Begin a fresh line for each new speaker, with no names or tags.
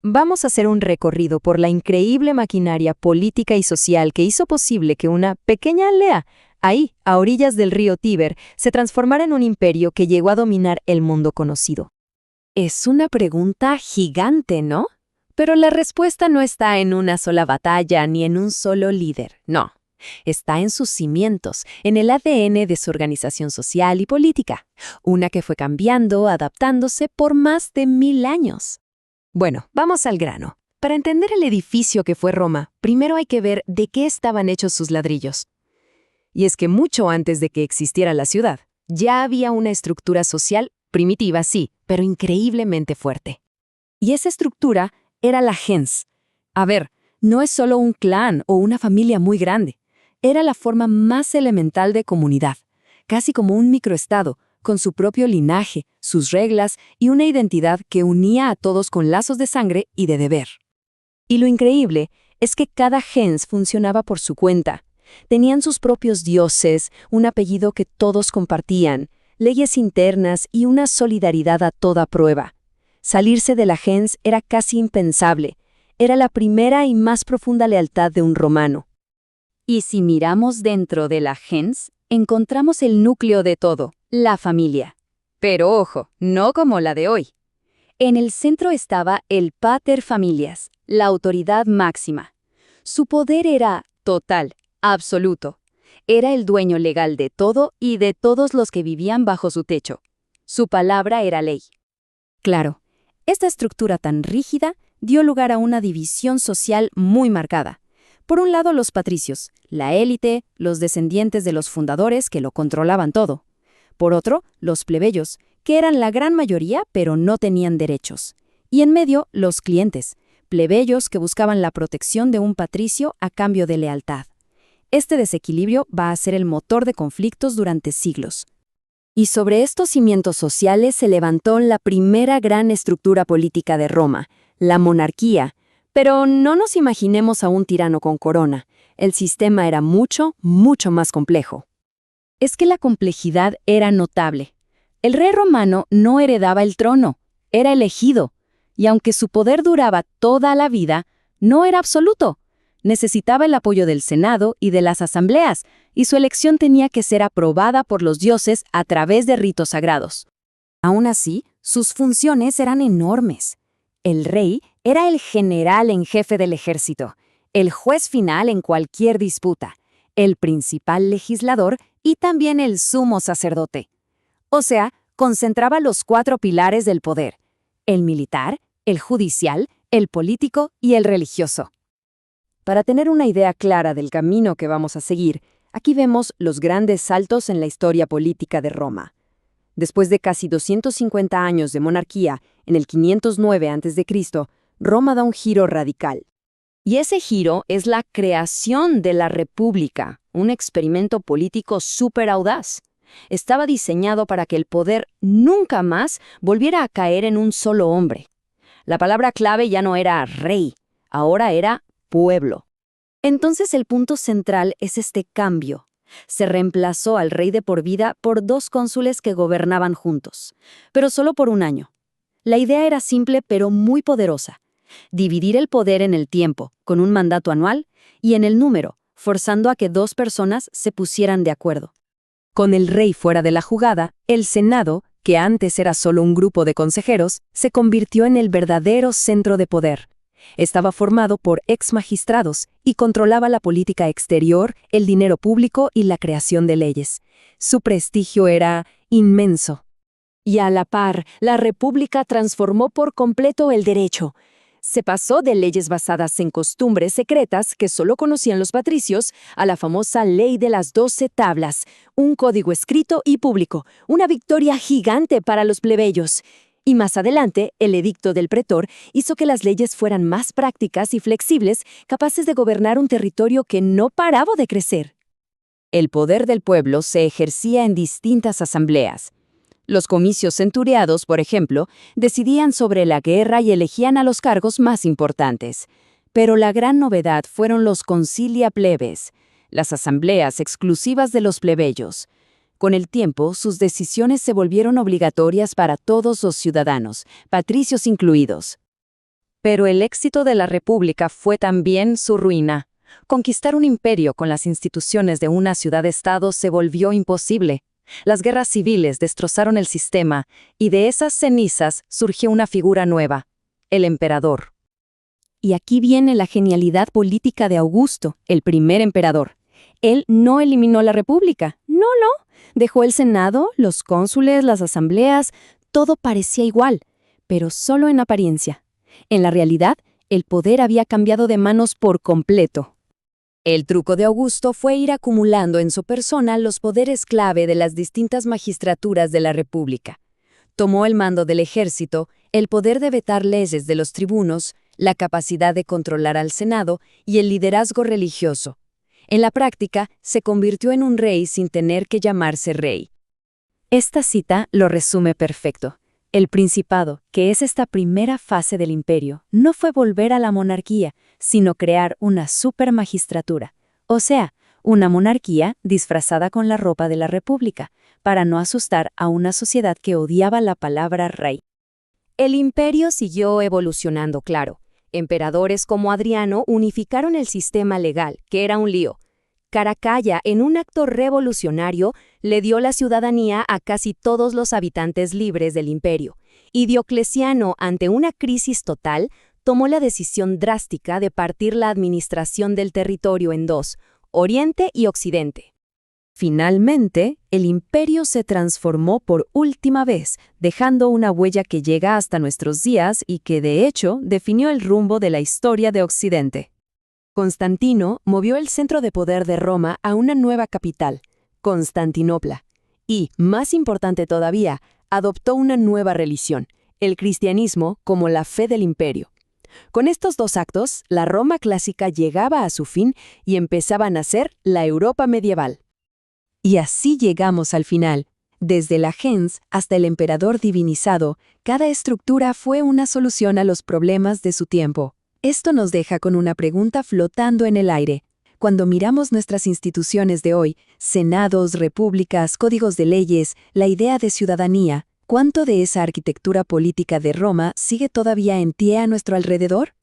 Vamos a hacer un recorrido por la increíble maquinaria política y social que hizo posible que una pequeña aldea, ahí, a orillas del río Tíber, se transformara en un imperio que llegó a dominar el mundo conocido.
Es una pregunta gigante, ¿no? Pero la respuesta no está en una sola batalla ni en un solo líder, no. Está en sus cimientos, en el ADN de su organización social y política, una que fue cambiando, adaptándose por más de 1000 años.
Bueno, vamos al grano. Para entender el edificio que fue Roma, primero hay que ver de qué estaban hechos sus ladrillos. Y es que mucho antes de que existiera la ciudad, ya había una estructura social primitiva, sí, pero increíblemente fuerte. Y esa estructura era la gens. A ver, no es solo un clan o una familia muy grande. Era la forma más elemental de comunidad, casi como un microestado, con su propio linaje, sus reglas y una identidad que unía a todos con lazos de sangre y de deber. Y lo increíble es que cada gens funcionaba por su cuenta. Tenían sus propios dioses, un apellido que todos compartían, leyes internas y una solidaridad a toda prueba. Salirse de la gens era casi impensable. Era la primera y más profunda lealtad de un romano.
Y si miramos dentro de la gens, encontramos el núcleo de todo, la familia. Pero ojo, no como la de hoy. En el centro estaba el pater familias, la autoridad máxima. Su poder era total, absoluto. Era el dueño legal de todo y de todos los que vivían bajo su techo. Su palabra era ley. Claro, esta estructura tan rígida dio lugar a una división social muy marcada. Por un lado, los patricios, la élite, los descendientes de los fundadores que lo controlaban todo. Por otro, los plebeyos, que eran la gran mayoría pero no tenían derechos. Y en medio, los clientes, plebeyos que buscaban la protección de un patricio a cambio de lealtad. Este desequilibrio va a ser el motor de conflictos durante siglos. Y sobre estos cimientos sociales se levantó la primera gran estructura política de Roma, la monarquía. Pero no nos imaginemos a un tirano con corona. El sistema era mucho, mucho más complejo. Es que la complejidad era notable. El rey romano no heredaba el trono, era elegido. Y aunque su poder duraba toda la vida, no era absoluto. Necesitaba el apoyo del Senado y de las asambleas, y su elección tenía que ser aprobada por los dioses a través de ritos sagrados. Aún así, sus funciones eran enormes. El rey era el general en jefe del ejército, el juez final en cualquier disputa, el principal legislador y también el sumo sacerdote. O sea, concentraba los 4 pilares del poder: el militar, el judicial, el político y el religioso. Para tener una idea clara del camino que vamos a seguir, aquí vemos los grandes saltos en la historia política de Roma. Después de casi 250 años de monarquía, en el 509 a.C., Roma da un giro radical. Y ese giro es la creación de la República, un experimento político súper audaz. Estaba diseñado para que el poder nunca más volviera a caer en un solo hombre. La palabra clave ya no era rey, ahora era pueblo. Entonces el punto central es este cambio. Se reemplazó al rey de por vida por 2 cónsules que gobernaban juntos, pero solo por un año. La idea era simple pero muy poderosa: dividir el poder en el tiempo, con un mandato anual, y en el número, forzando a que 2 personas se pusieran de acuerdo. Con el rey fuera de la jugada, el Senado, que antes era solo un grupo de consejeros, se convirtió en el verdadero centro de poder. Estaba formado por ex magistrados y controlaba la política exterior, el dinero público y la creación de leyes. Su prestigio era inmenso. Y a la par, la República transformó por completo el derecho. Se pasó de leyes basadas en costumbres secretas que solo conocían los patricios a la famosa Ley de las 12 tablas, un código escrito y público, una victoria gigante para los plebeyos. Y más adelante, el edicto del pretor hizo que las leyes fueran más prácticas y flexibles, capaces de gobernar un territorio que no paraba de crecer. El poder del pueblo se ejercía en distintas asambleas. Los comicios centuriados, por ejemplo, decidían sobre la guerra y elegían a los cargos más importantes. Pero la gran novedad fueron los concilia plebes, las asambleas exclusivas de los plebeyos. Con el tiempo, sus decisiones se volvieron obligatorias para todos los ciudadanos, patricios incluidos. Pero el éxito de la República fue también su ruina. Conquistar un imperio con las instituciones de una ciudad-estado se volvió imposible. Las guerras civiles destrozaron el sistema, y de esas cenizas surgió una figura nueva, el emperador.
Y aquí viene la genialidad política de Augusto, el primer emperador. Él no eliminó la República, no. Dejó el Senado, los cónsules, las asambleas, todo parecía igual, pero solo en apariencia. En la realidad, el poder había cambiado de manos por completo.
El truco de Augusto fue ir acumulando en su persona los poderes clave de las distintas magistraturas de la República. Tomó el mando del ejército, el poder de vetar leyes de los tribunos, la capacidad de controlar al Senado y el liderazgo religioso. En la práctica, se convirtió en un rey sin tener que llamarse rey. Esta cita lo resume perfecto. El principado, que es esta primera fase del imperio, no fue volver a la monarquía, sino crear una supermagistratura, o sea, una monarquía disfrazada con la ropa de la república, para no asustar a una sociedad que odiaba la palabra rey.
El imperio siguió evolucionando, claro. Emperadores como Adriano unificaron el sistema legal, que era un lío. Caracalla, en un acto revolucionario, le dio la ciudadanía a casi todos los habitantes libres del imperio, y Diocleciano, ante una crisis total, tomó la decisión drástica de partir la administración del territorio en dos, Oriente y Occidente. Finalmente, el imperio se transformó por última vez, dejando una huella que llega hasta nuestros días y que, de hecho, definió el rumbo de la historia de Occidente. Constantino movió el centro de poder de Roma a una nueva capital, Constantinopla, y, más importante todavía, adoptó una nueva religión, el cristianismo como la fe del imperio. Con estos dos actos, la Roma clásica llegaba a su fin y empezaba a nacer la Europa medieval. Y así llegamos al final. Desde la gens hasta el emperador divinizado, cada estructura fue una solución a los problemas de su tiempo. Esto nos deja con una pregunta flotando en el aire. Cuando miramos nuestras instituciones de hoy, senados, repúblicas, códigos de leyes, la idea de ciudadanía, ¿cuánto de esa arquitectura política de Roma sigue todavía en pie a nuestro alrededor?